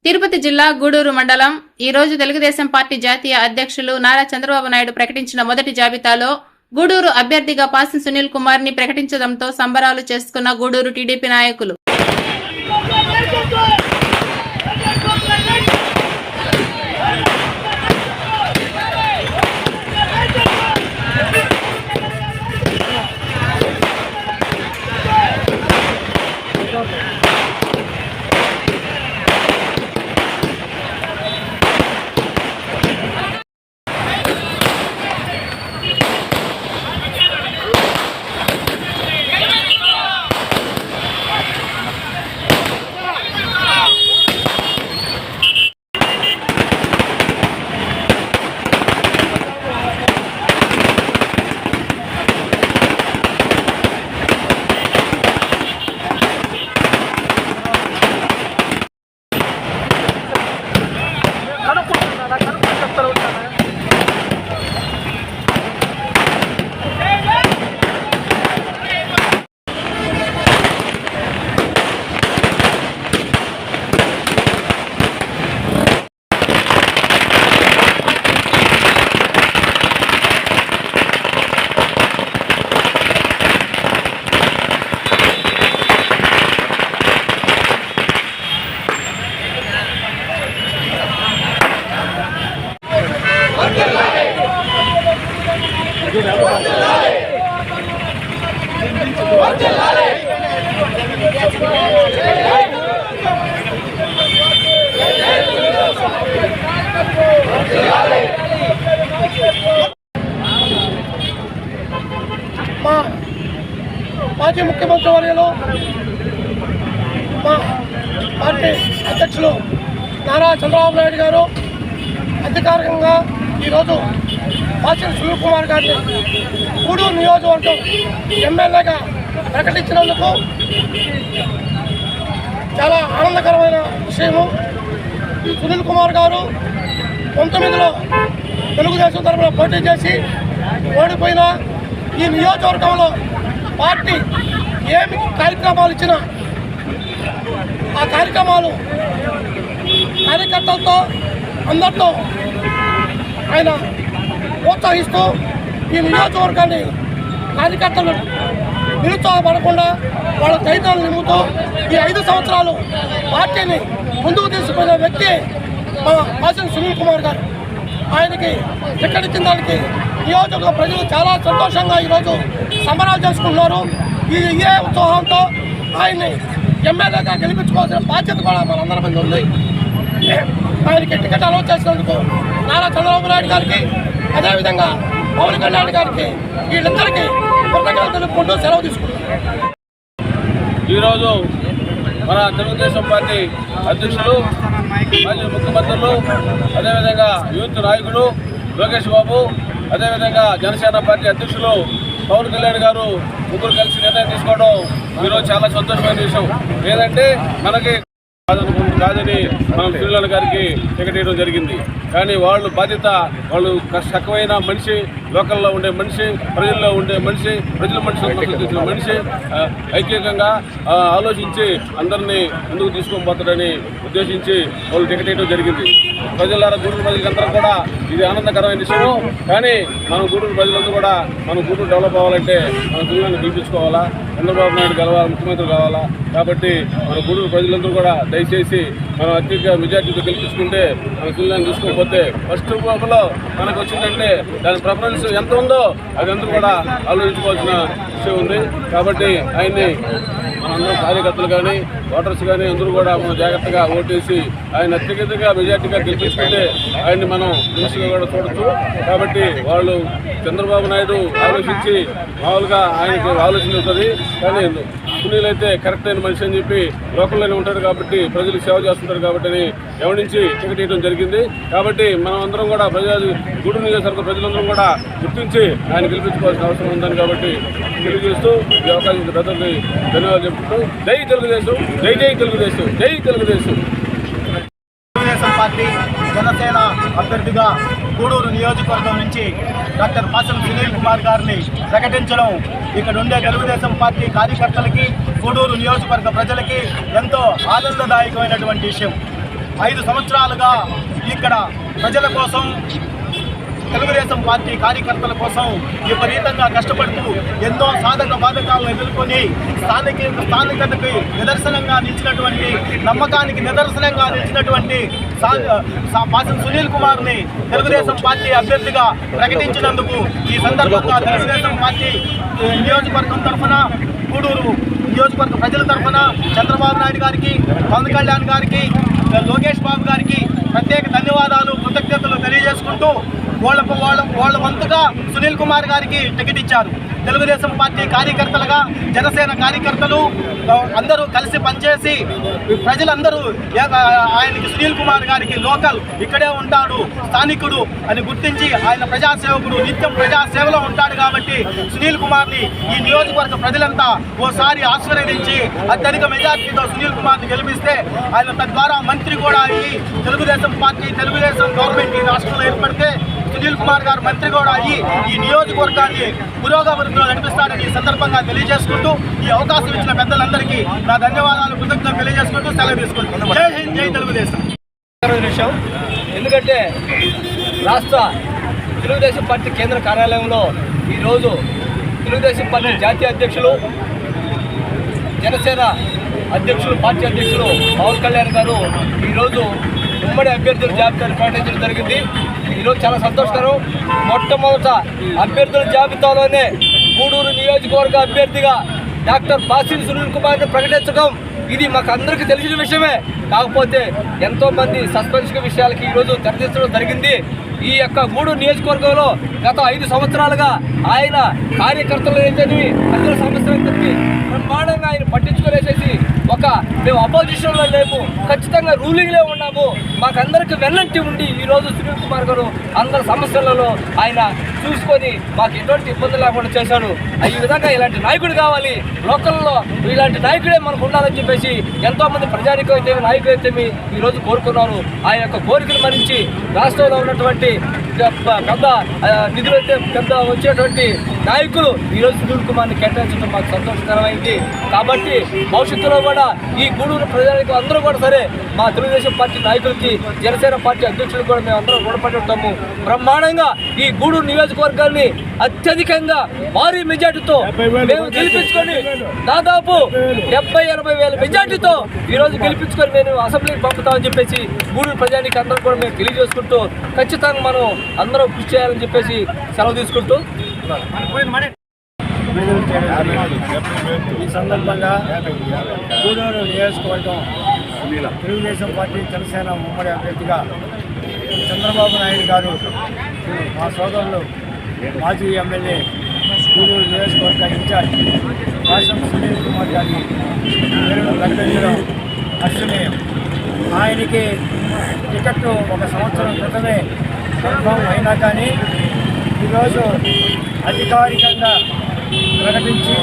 తిరుపతి జిల్లా గూడూరు మండలం ఈ రోజు తెలుగుదేశం పార్టీ జాతీయ అధ్యక్షులు నారా చంద్రబాబు నాయుడు ప్రకటించిన మొదటి జాబితాలో గూడూరు అభ్యర్థిగా పాసం సునీల్ కుమార్ ని ప్రకటించడంతో సంబరాలు చేసుకున్న గూడూరు టీడీపీ నాయకులు. మాజీ ముఖ్యమంత్రి వర్యులు మా పార్టీ అధ్యక్షులు నారా చంద్రబాబు నాయుడు గారు అధికారికంగా ఈరోజు పాసం సునీల్ కుమార్ గారిని గూడూరు నియోజకవర్గం ఎమ్మెల్యేగా ప్రకటించినందుకు చాలా ఆనందకరమైన విషయము. సునీల్ కుమార్ గారు 19లో తెలుగుదేశం తరఫున పోటీ చేసి ఓడిపోయిన ఈ నియోజకవర్గంలో పార్టీ ఏమి కార్యక్రమాలు ఇచ్చినా ఆ కార్యక్రమాలు కార్యకర్తలతో అందరితో ఆయన ప్రోత్సహిస్తూ ఈ నియోజకవర్గాన్ని కార్యకర్తలు నిరుత్సాహపడకుండా వాళ్ళ ధైర్యాలు నింపుతూ ఈ 5 సంవత్సరాలు పార్టీని ముందుకు తీసుకుపోయిన వ్యక్తి మన పాసం సునీల్ కుమార్ గారు. ఆయనకి ప్రకటించిన దానికి నియోజకవర్గ ప్రజలు చాలా సంతోషంగా ఈరోజు సంబరాలు చేసుకుంటున్నారు. ఇదే ఉత్సాహంతో ఆయన్ని ఎమ్మెల్యేగా గెలిపించుకోవాల్సిన బాధ్యత కూడా మనందరి మీద ఉంది. ఆయనకి టికెట్ అనౌన్స్ చేసినందుకు నారా చంద్రబాబు నాయుడు గారికి, అదేవిధంగా పవన్ కళ్యాణ్ గారికి, వీళ్ళిద్దరికీ కృతజ్ఞతలు తెలుపుకుంటూ సెలవు తీసుకుంటున్నారు. ఈరోజు మన తెలుగుదేశం పార్టీ అధ్యక్షులు, మాజీ ముఖ్యమంత్రులు, అదేవిధంగా యూత్ నాయకుడు లోకేష్ బాబు, అదేవిధంగా జనసేన పార్టీ అధ్యక్షులు పవన్ కళ్యాణ్ గారు ముగ్గురు కలిసి నిర్ణయం తీసుకోవడం ఈరోజు చాలా సంతోషమైన విషయం. ఏదంటే మనకి కాదని మనం సునీల్ గారికి టికెట్ ఇవ్వడం జరిగింది. కానీ వాళ్ళు బాధ్యత, వాళ్ళు చక్కమైన మనిషి, లోకల్లో ఉండే మనిషి, ప్రజల్లో ఉండే మనిషి, ప్రజల మనిషి మనిషి ఐక్యంగా ఆలోచించి అందరినీ ముందుకు తీసుకొని పోతారని ఉద్దేశించి వాళ్ళు టికెట్ ఇవ్వడం జరిగింది. ప్రజలారా, గూడూరు ప్రజలందరూ కూడా ఇది ఆనందకరమైన విషయం. కానీ మనం గూడూరు ప్రజలందరూ కూడా మనం గూడూరు డెవలప్ అవ్వాలంటే మనం సునీల్ని గెలిపించుకోవాలా, చంద్రబాబు నాయుడు గెలవాలి, ముఖ్యమంత్రి కావాలా. కాబట్టి మన గూడూరు ప్రజలందరూ కూడా దయచేసి మనం అత్యధిక మెజార్టీతో గెలిపించుకుంటే మన సునీల్ని తీసుకోకపోతే ఫస్ట్ లో మనకు వచ్చిందంటే దాని ప్రిఫరెన్స్ ఎంత ఉందో అది అందరూ కూడా ఆలోచించుకోవాల్సిన విషయం ఉంది. కాబట్టి ఆయన్ని మనందరూ కార్యకర్తలు కానీ ఓటర్స్ కానీ అందరూ కూడా మనం జాగ్రత్తగా ఓటేసి ఆయన అత్యధికంగా మెజార్టీగా గెలిపించుకుంటే ఆయన్ని మనం మినిస్టర్గా కూడా చూడొచ్చు. కాబట్టి వాళ్ళు చంద్రబాబు నాయుడు ఆలోచించి మామూలుగా ఆయనకు ఆలోచన ఉంటుంది. కానీ సునీల్ అయితే కరెక్ట్ అయిన మనిషి అని చెప్పి లోకల్లోనే ఉంటాడు కాబట్టి ప్రజలకు సేవ చేస్తుంటారు కాబట్టి ఎవరి నుంచి టికెట్ ఇవ్వడం జరిగింది. కాబట్టి మనం అందరం కూడా గూడూరు నియోజకవర్గ ప్రజలందరం కూడా గుర్తించి ఆయన గెలిపించుకోవాల్సిన అవసరం ఉందని కాబట్టి తెలియజేస్తూ ఈ అవకాశం ప్రజలకి ధన్యవాదాలు చెప్తూ జై తెలుగుదేశం, జై జై తెలుగుదేశం, జై తెలుగుదేశం. తెలుగుదేశం పార్టీ జనసేన అభ్యర్థిగా గూడూరు నియోజకవర్గం నుంచి డాక్టర్ పాసం సునీల్ కుమార్ గారిని ప్రకటించడం ఇక్కడ ఉండే తెలుగుదేశం పార్టీ కార్యకర్తలకి, గూడూరు నియోజకవర్గ ప్రజలకి ఎంతో ఆనందదాయకమైనటువంటి విషయం. 5 సంవత్సరాలుగా ఇక్కడ ప్రజల కోసం, తెలుగుదేశం పార్టీ కార్యకర్తల కోసం విపరీతంగా కష్టపడుతూ ఎన్నో సాధక బాధకాలను ఎదుర్కొని స్థానికతకి నిదర్శనంగా నిలిచినటువంటి, నమ్మకానికి నిదర్శనంగా నిలిచినటువంటి పాసం సునీల్ కుమార్ని తెలుగుదేశం పార్టీ అభ్యర్థిగా ప్రకటించినందుకు ఈ సందర్భంగా తెలుగుదేశం పార్టీ నియోజకవర్గం తరఫున, గూడూరు నియోజకవర్గ ప్రజల తరఫున చంద్రబాబు నాయుడు గారికి, పవన్ కళ్యాణ్ గారికి, లోకేష్ బాబు గారికి ప్రత్యేక ధన్యవాదాలు, కృతజ్ఞతలు తెలియజేసుకుంటూ వాళ్ళ వంతుగా సునీల్ కుమార్ గారికి టికెట్ ఇచ్చారు. తెలుగుదేశం పార్టీ కార్యకర్తలుగా, జనసేన కార్యకర్తలు అందరూ కలిసి పనిచేసి ప్రజలందరూ ఆయనకి, సునీల్ కుమార్ గారికి లోకల్, ఇక్కడే ఉంటాడు, స్థానికుడు అని గుర్తించి ఆయన ప్రజాసేవకుడు, నిత్యం ప్రజాసేవలో ఉంటాడు కాబట్టి సునీల్ కుమార్ని ఈ నియోజకవర్గ ప్రజలంతా ఓసారి ఆశీర్వదించి అత్యధిక మెజార్టీతో సునీల్ కుమార్ని గెలిపిస్తే ఆయన తద్వారా మంత్రి కూడా అయ్యి, తెలుగుదేశం పార్టీ, తెలుగుదేశం గవర్నమెంట్ ఈ రాష్ట్రంలో ఏర్పడితే సునీల్ కుమార్ గారు మంత్రి కూడా అయ్యి ఈ నియోజకవర్గాన్ని పురోగమనంలో నడిపిస్తారని ఈ సందర్భంగా తెలియజేసుకుంటూ, ఈ అవకాశం ఇచ్చిన పెద్దలందరికీ నా ధన్యవాదాలు, కృతజ్ఞతలు తెలియజేసుకుంటూ సెలవు తీసుకుంటున్నాను. జై హింద్, జై తెలుగుదేశం. విషయం ఎందుకంటే రాష్ట్ర తెలుగుదేశం పార్టీ కేంద్ర కార్యాలయంలో ఈరోజు తెలుగుదేశం పార్టీ జాతీయ అధ్యక్షులు, జనసేన అధ్యక్షులు, పార్టీ అధ్యక్షులు పవన్ కళ్యాణ్ గారు ఈరోజు ఉమ్మడి అభ్యర్థుల జాబితాను ప్రకటించడం జరిగింది. ఈరోజు చాలా సంతోషకరం. మొట్టమొదట అభ్యర్థుల జాబితాలోనే గూడూరు నియోజకవర్గ అభ్యర్థిగా డాక్టర్ పాసిల్ సునీల్ కుమార్ని ప్రకటించడం ఇది మాకు అందరికీ తెలిసిన విషయమే. కాకపోతే ఎంతోమంది సస్పెన్షన్ విషయాలకి ఈరోజు తెరదించడం జరిగింది. ఈ యొక్క గూడూరు నియోజకవర్గంలో గత 5 సంవత్సరాలుగా ఆయన కార్యకర్తలు ఏంటని, అందరి సమస్యలు బ్రహ్మాండంగా ఆయన పట్టించుకునేసేసి మేము అపోజిషన్లో లేము, ఖచ్చితంగా రూలింగ్లో ఉన్నాము, మాకందరికి వెన్నంటి ఉండి ఈరోజు సునీల్ కుమార్ గారు అందరి సమస్యలలో ఆయన చూసుకొని మాకు ఎటువంటి ఇబ్బందులు లేకుండా చేశాడు. ఈ విధంగా ఇలాంటి నాయకుడు కావాలి, లోకల్లో ఇలాంటి నాయకుడే మనకు ఉండాలని చెప్పేసి ఎంతోమంది ప్రజానికం అయితే, నాయకులు అయితే ఈరోజు కోరుకున్నారు. ఆ యొక్క కోరికను మరించి రాష్ట్రంలో ఉన్నటువంటి పెద్ద నిధులు అయితే పెద్ద వచ్చేటువంటి నాయకులు ఈరోజు సునీల్ కుమార్ని కేటాయించడం మాకు సంతోషకరమైంది. కాబట్టి భవిష్యత్తులో కూడా ఈ గూడూరు ప్రజలకు అందరూ కూడా సరే, మా తెలుగుదేశం పార్టీ నాయకులకి, జనసేన పార్టీ అధ్యక్షులు కూడా మేము అందరం రుణపడి ఉంటాము. బ్రహ్మాండంగా ఈ గూడూరు నియోజకవర్గాన్ని అత్యధికంగా భారీ మెజార్టీతో మేము గెలిపించుకొని దాదాపు 70-80 వేల మెజార్టీతో ఈరోజు గెలిపించుకొని మేము అసెంబ్లీకి పంపుతామని చెప్పేసి గూడూరు ప్రజానికి అందరూ కూడా మేము తెలియజేసుకుంటూ ఖచ్చితంగా మనం అందరూ కృషి చేయాలని చెప్పేసి సెలవు తీసుకుంటూ ఈ సందర్భంగా గూడూరు నియోజకవర్గం తెలుగుదేశం పార్టీ, జనసేన ఉమ్మడి అభ్యర్థిగా చంద్రబాబు నాయుడు గారు, మా సోదరులు మాజీ ఎమ్మెల్యే గూడూరు నియోజకవర్గ ఇన్ఛార్జ్ పాసం సునీల్ కుమార్ గారిని పేరును ప్రకటించడం హర్షణీయం. ఆయనకి టికెట్ 1 సంవత్సరం క్రితమే కన్ఫర్మ్ అయినా కానీ ఈరోజు అధికారికంగా ప్రకటించి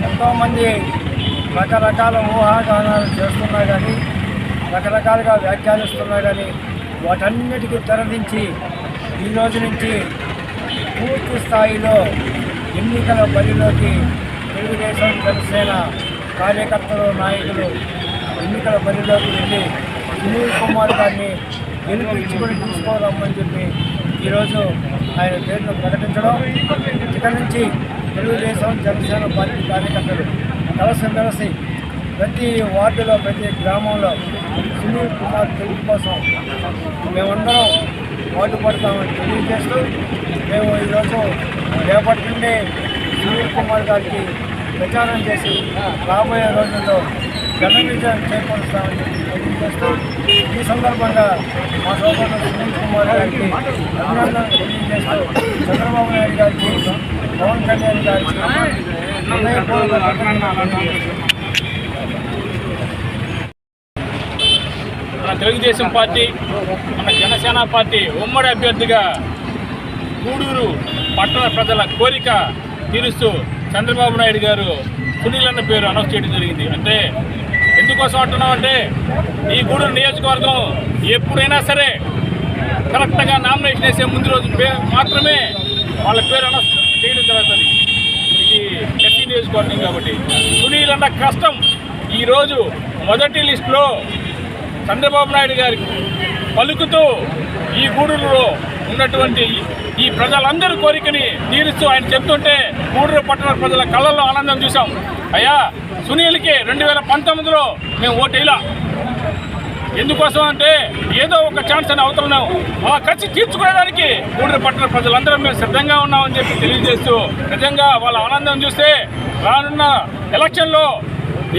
ఎంతోమంది రకరకాల ఊహాగానాలు చేస్తున్నా కానీ, రకరకాలుగా వ్యాఖ్యానిస్తున్నా కానీ వాటన్నిటికీ తెరదించి ఈరోజు నుంచి పూర్తి స్థాయిలో ఎన్నికల బరిలోకి తెలుగుదేశం, జనసేన కార్యకర్తలు, నాయకులు ఎన్నికల బరిలోకి వెళ్ళి సునీల్ కుమార్ గారిని గెలిపించుకొని తీసుకోవాలని చెప్పి ఈరోజు ఆయన పేరును ప్రకటించడం, ఇక్కడి నుంచి తెలుగుదేశం, జనసేన పార్టీ కార్యకర్తలు కలిసి ప్రతి వార్డులో, ప్రతి గ్రామంలో సునీల్ కుమార్ గెలుపు కోసం మేమందరం పాటుపడతామని తెలియజేస్తూ మేము ఈరోజు రేపటి నుండి సునీల్ కుమార్ గారికి ప్రచారం చేసి రాబోయే రోజుల్లో ఘన విజయం చేకూరుస్తామని తెలియజేస్తూ ఈ సందర్భంగా మా సోదరుడు సునీల్ కుమార్ గారికి అభినందనలు తెలియజేస్తూ చంద్రబాబు నాయుడు గారికి, పవన్ కళ్యాణ్ గారికి హృదయపూర్వక అభినందనలు తెలియజేస్తున్నాం. మన తెలుగుదేశం పార్టీ, మన జనసేన పార్టీ ఉమ్మడి అభ్యర్థిగా గూడూరు పట్టణ ప్రజల కోరిక తీరుస్తూ చంద్రబాబు నాయుడు గారు సునీల్ అన్న పేరు అనౌన్స్ చేయడం జరిగింది. అంటే ఎందుకోసం అంటున్నామంటే, ఈ గూడూరు నియోజకవర్గం ఎప్పుడైనా సరే కరెక్ట్గా నామినేషన్ వేసే ముందు రోజు మాత్రమే వాళ్ళ పేరు అనౌన్స్ చేయడం జరుగుతుంది. ఇది ఎస్సీ నియోజకవర్గం కాబట్టి సునీల్ అన్న కష్టం ఈరోజు మొదటి లిస్టులో చంద్రబాబు నాయుడు గారికి పలుకుతూ ఈ గూడూరులో ఉన్నటువంటి ఈ ప్రజలందరి కోరికని తీరుస్తూ ఆయన చెప్తుంటే గూడూరు పట్టణ ప్రజల కళ్ళల్లో ఆనందం చూసాం. అయ్యా, సునీల్కి 2019లో మేము ఓటేలా, ఎందుకోసం అంటే ఏదో ఒక ఛాన్స్ అని అవతలున్నాం, ఆ ఖర్చు తీర్చుకోవడానికి గూడూరు పట్టణ ప్రజలందరం మేము సిద్ధంగా ఉన్నామని చెప్పి తెలియజేస్తూ నిజంగా వాళ్ళ ఆనందం చూస్తే రానున్న ఎలక్షన్లో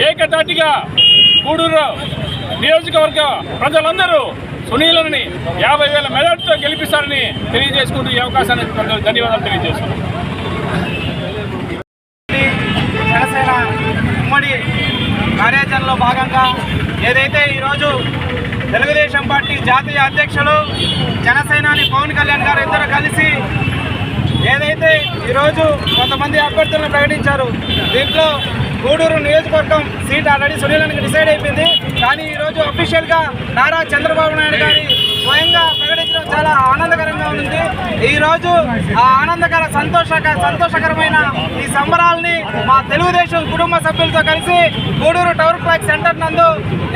ఏకధాటిగా గూడూరు నియోజకవర్గ ప్రజలందరూ సునీలని 50,000 మెజార్టీతో గెలిపిస్తారని తెలియజేసుకుంటూ ఈ అవకాశానికి ధన్యవాదాలు తెలియజేస్తున్నాం. జనసేన ఉమ్మడి కార్యాచరణలో భాగంగా ఏదైతే ఈరోజు తెలుగుదేశం పార్టీ జాతీయ అధ్యక్షులు జనసేనాని పవన్ కళ్యాణ్ గారు ఇద్దరు కలిసి ఏదైతే ఈరోజు కొంతమంది అభ్యర్థులను ప్రకటించారు, దీంట్లో గూడూరు నియోజకవర్గం సీట్ ఆల్రెడీ సునీలానికి డిసైడ్ అయిపోయింది. కానీ ఈరోజు అఫీషియల్గా నారా చంద్రబాబు నాయుడు గారి స్వయంగా ప్రకటించడం చాలా ఆనందకరంగా ఉంది. ఈరోజు ఆ సంతోషకరమైన ఈ సంబరాలని మా తెలుగుదేశం కుటుంబ సభ్యులతో కలిసి గూడూరు టవర్ క్లాక్ సెంటర్ నందు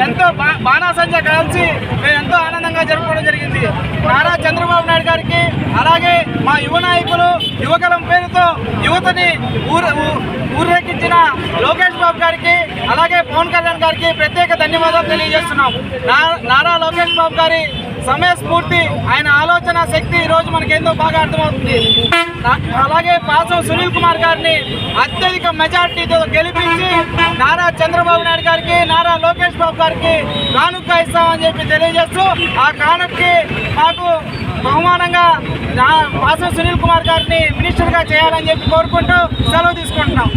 ఎంతో బాణాసంచ కలిసి మేము ఎంతో ఆనందంగా జరుపుకోవడం జరిగింది. నారా చంద్రబాబు నాయుడు గారికి, అలాగే మా యువ నాయకులు యువగలం పేరుతో యువతని ఊరేగించిన లోకేష్ బాబు గారికి, అలాగే పవన్ కళ్యాణ్ గారికి ప్రత్యేక ధన్యవాదాలు తెలియజేస్తున్నాం. నారా లోకేష్ బాబు గారి సమయస్ఫూర్తి, ఆయన ఆలోచన శక్తి ఈరోజు మనకి ఎంతో బాగా అర్థమవుతుంది. అలాగే పాసం సునీల్ కుమార్ గారిని అత్యధిక మెజార్టీతో గెలిపించి నారా చంద్రబాబు నాయుడు గారికి, నారా లోకేష్ బాబు గారికి కానుక ఇస్తామని చెప్పి తెలియజేస్తూ, ఆ కానుకకి మాకు బహుమానంగా పాసం సునీల్ కుమార్ గారిని మినిస్టర్గా చేయాలని చెప్పి కోరుకుంటూ సెలవు తీసుకుంటున్నాం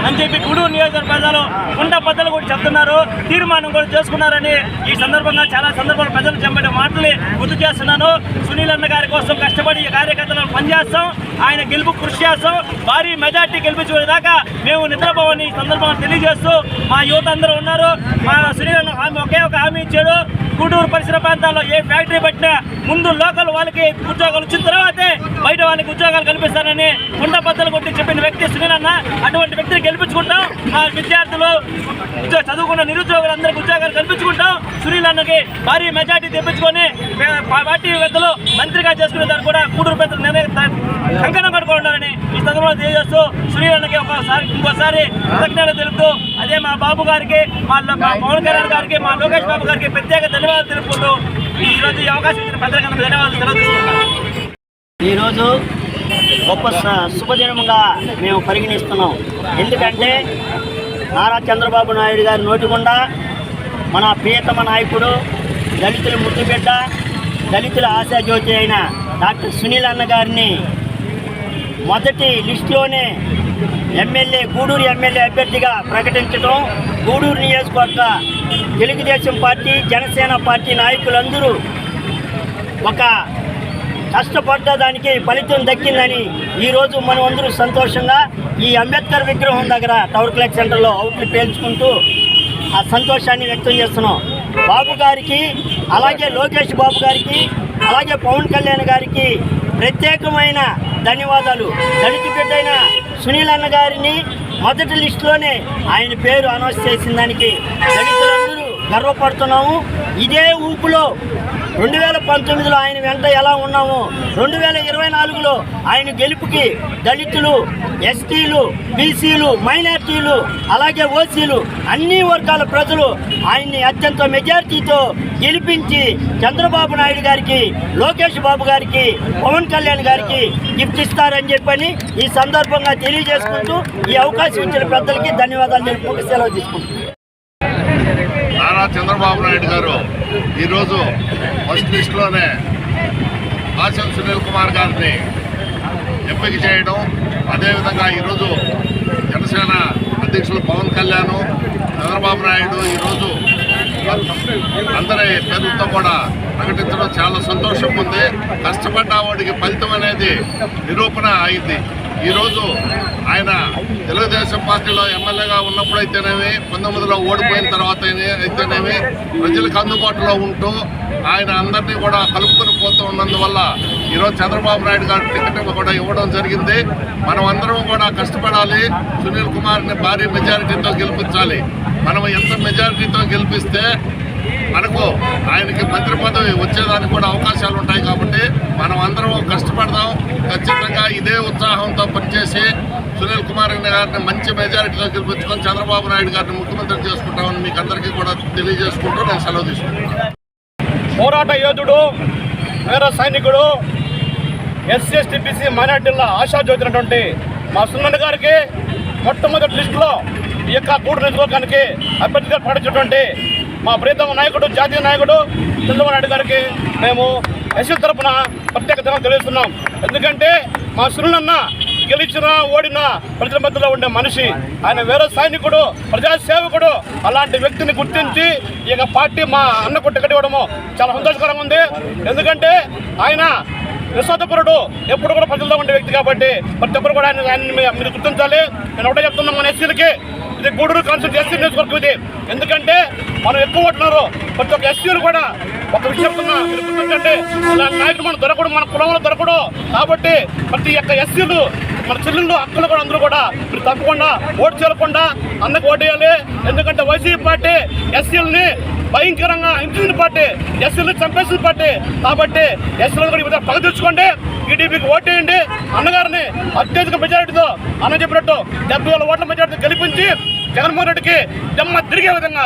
అని చెప్పి గూడూరు నియోజకవర్గ ప్రజలు కుండ బద్దలు కూడా చెప్తున్నారు, తీర్మానం కూడా చేసుకున్నారని ఈ సందర్భంగా చాలా సందర్భాలు ప్రజలు చెప్పే మాటలు గుర్తు చేస్తున్నాను. సునీల్ అన్న గారి కోసం కష్టపడి కార్యకర్తలను పనిచేస్తాం, ఆయన గెలుపు కృషి చేస్తాం, భారీ మెజార్టీ గెలిపించేదాకా మేము నిద్రపోవని ఈ సందర్భంగా తెలియజేస్తూ మా యువత అందరూ ఉన్నారు. మా సునీల్ అన్న ఒకే ఒక హామీ ఇచ్చాడు, గూడూరు పరిసర ప్రాంతాల్లో ఏ ఫ్యాక్టరీ పెట్టినా ముందు లోకల్ వాళ్ళకి ఉద్యోగాలు వచ్చిన తర్వాతే బయట వాళ్ళకి ఉద్యోగాలు కల్పిస్తానని కుండ బద్దలు కొట్టి చెప్పిన వ్యక్తి సునీల్ అన్న. అటువంటి వ్యక్తిని గెలిపించుకుంటాం, మా విద్యార్థులు చదువుకున్న నిరుద్యోగులందరికీ ఉద్యోగాలు కల్పించుకుంటాం. సునీల్ అన్నకి భారీ మెజార్టీ తెప్పించుకొని పార్టీ పెద్దలు మంత్రిగా చేసుకునే దాన్ని కూడా గూడూరు పెద్దలు కంకణం కట్టుకుంటారని ఈ సందర్భంలో తెలియజేస్తూ సునీల్ అన్నకి ఇంకోసారి కృతజ్ఞతలు తెలుపుతూ, అదే మా బాబు గారికి, మా పవన్ కళ్యాణ్ గారికి, మా లోకేష్ బాబు గారికి ప్రత్యేక ధన్యవాదాలు తెలుపుకుంటూ ఈరోజు ఈ అవకాశం ఇచ్చిన ప్రజలకు ధన్యవాదాలు తెలుపుతున్నాను. ఈరోజు గొప్ప శుభదినంగా మేము పరిగణిస్తున్నాం. ఎందుకంటే నారా చంద్రబాబు నాయుడు గారి నోటి గుండా మన ప్రియతమ నాయకుడు, దళితుల ముద్దుబిడ్డ, దళితుల ఆశాజ్యోతి అయిన డాక్టర్ సునీల్ అన్న గారిని మొదటి లిస్టులోనే గూడూరు ఎమ్మెల్యే అభ్యర్థిగా ప్రకటించడం, గూడూరు నియోజకవర్గ తెలుగుదేశం పార్టీ, జనసేన పార్టీ నాయకులందరూ ఒక కష్టపడ్డ దానికి ఫలితం దక్కిందని ఈరోజు మనం అందరూ సంతోషంగా ఈ అంబేద్కర్ విగ్రహం దగ్గర టవర్ క్లాక్ సెంటర్లో అవుట్లు పేల్చుకుంటూ ఆ సంతోషాన్ని వ్యక్తం చేస్తున్నాం. బాబు గారికి, అలాగే లోకేష్ బాబు గారికి, అలాగే పవన్ కళ్యాణ్ గారికి ప్రత్యేకమైన ధన్యవాదాలు. దళిత బిడ్డైన సునీల్ అన్న గారిని మొదటి లిస్టులోనే ఆయన పేరు అనౌన్స్ చేసిన దానికి దళితులందరూ గర్వపడుతున్నాము. ఇదే ఊపులో 2019లో ఆయన వెంట ఎలా ఉన్నామో 2024లో ఆయన గెలుపుకి దళితులు, ఎస్టీలు, బీసీలు, మైనార్టీలు, అలాగే ఓసీలు అన్ని వర్గాల ప్రజలు ఆయన్ని అత్యంత మెజార్టీతో గెలిపించి చంద్రబాబు నాయుడు గారికి, లోకేష్ బాబు గారికి, పవన్ కళ్యాణ్ గారికి గిఫ్ట్ ఇస్తారని చెప్పని ఈ సందర్భంగా తెలియజేసుకుంటూ ఈ అవకాశం ఇచ్చిన పెద్దలకి ధన్యవాదాలు తెలుపుకుంటూ సెలవు తీసుకుంటున్నాను. నారా చంద్రబాబు నాయుడు గారు ఈరోజు ఫస్ట్ లిస్టులోనే పాసం సునీల్ కుమార్ గారిని ఎంపిక చేయడం, అదేవిధంగా ఈరోజు జనసేన అధ్యక్షులు పవన్ కళ్యాణ్, చంద్రబాబు నాయుడు ఈరోజు అందరి పేరుతో కూడా ప్రకటించడం చాలా సంతోషం ఉంది. కష్టపడ్డ వాడికి ఫలితం అనేది నిరూపణ అయింది. ఈరోజు ఆయన తెలుగుదేశం పార్టీలో ఎమ్మెల్యేగా ఉన్నప్పుడు అయితేనేమి, 19లో ఓడిపోయిన తర్వాత అయితేనేమి ప్రజలకు అందుబాటులో ఉంటూ ఆయన అందరినీ కూడా కలుపుకొని పోతూ ఉన్నందువల్ల ఈరోజు చంద్రబాబు నాయుడు గారి టికెట్ కూడా ఇవ్వడం జరిగింది. మనం అందరం కూడా కష్టపడాలి, సునీల్ కుమార్ని భారీ మెజారిటీతో గెలిపించాలి. మనం ఎంత మెజారిటీతో గెలిపిస్తే మనకు ఆయనకి మంత్రి పదవి వచ్చేదానికి కూడా అవకాశాలు ఉంటాయి. కాబట్టి మనం అందరం కష్టపడదాం. ఖచ్చితంగా ఇదే ఉత్సాహంతో పనిచేసి సునీల్ కుమార్ గారిని మంచి మెజారిటీతో గెలిపించుకొని చంద్రబాబు నాయుడు గారిని ముఖ్యమంత్రి చేసుకుంటామని మీకు అందరికీ కూడా తెలియజేసుకుంటూ నేను సెలవు తీసుకుంటున్నాను. పోరాట యోధుడు, వీర సైనికుడు, ఎస్సీ ఎస్టీ బీసీ మైనార్టీల ఆశాజ్యోతినటువంటి మా సున్నన్న గారికి మొట్టమొదటి లిస్టులో ఈ యొక్క గూడూరు నియోజకవర్గానికి అభ్యర్థిగా ప్రకటించినటువంటి మా ప్రియతమ నాయకుడు, జాతీయ నాయకుడు చంద్రబాబు నాయుడు గారికి మేము ఎస్సీ తరఫున ప్రత్యేకతగా తెలియజేస్తున్నాం. ఎందుకంటే మా సున్నన్న గెలిచినా ఓడినా ప్రజల మధ్యలో ఉండే మనిషి. ఆయన వేరే సైనికుడు, ప్రజాసేవకుడు. అలాంటి వ్యక్తిని గుర్తించి ఈ పార్టీ మా అన్నకు టికెట్ ఇవ్వడము చాలా సంతోషకరంగా ఉంది. ఎందుకంటే ఆయన నిస్వార్థపరుడు, ఎప్పుడు కూడా ప్రజల్లో ఉండే వ్యక్తి కాబట్టి ప్రతి ఒక్కరు కూడా ఆయన మీరు గుర్తించాలి. నేను ఒకటే చెప్తున్నాం, మన ఎస్సీలకి ఇది గూడూరు కాన్స్టిట్యూన్సీ ఎస్సీ నియోజకవర్గం ఇది. ఎందుకంటే మనం ఎక్కువ ఓటున్నారు. ప్రతి ఒక్క ఎస్సీలు కూడా ఒక విషయం చెప్తున్నా, మీరు గుర్తించండి, ఇలాంటి నాయకుడు మనం దొరకడు, మన కులంలో దొరకడు. కాబట్టి ప్రతి ఒక్క ఎస్సీలు, మన చెల్లెళ్ళు, అక్కలు కూడా అందరూ కూడా మీరు తప్పకుండా ఓటు చేయకుండా అన్నకు ఓటేయాలి. ఎందుకంటే వైసీపీ పార్టీ ఎస్సీలని భయంకరంగా హింసించిన పార్టీ, ఎస్సీలు చంపేసిన పార్టీ. కాబట్టి ఎస్సీలను కూడా ఈ విధంగా పగ తెచ్చుకోండి, టీడీపీకి ఓటేయండి. అన్నగారిని అత్యధిక మెజారిటీతో అన్న చెప్పినట్టు 70,000 ఓట్ల మెజారిటీతో గెలిపించి జగన్మోహన్ రెడ్డికి జమ్మ తిరిగే విధంగా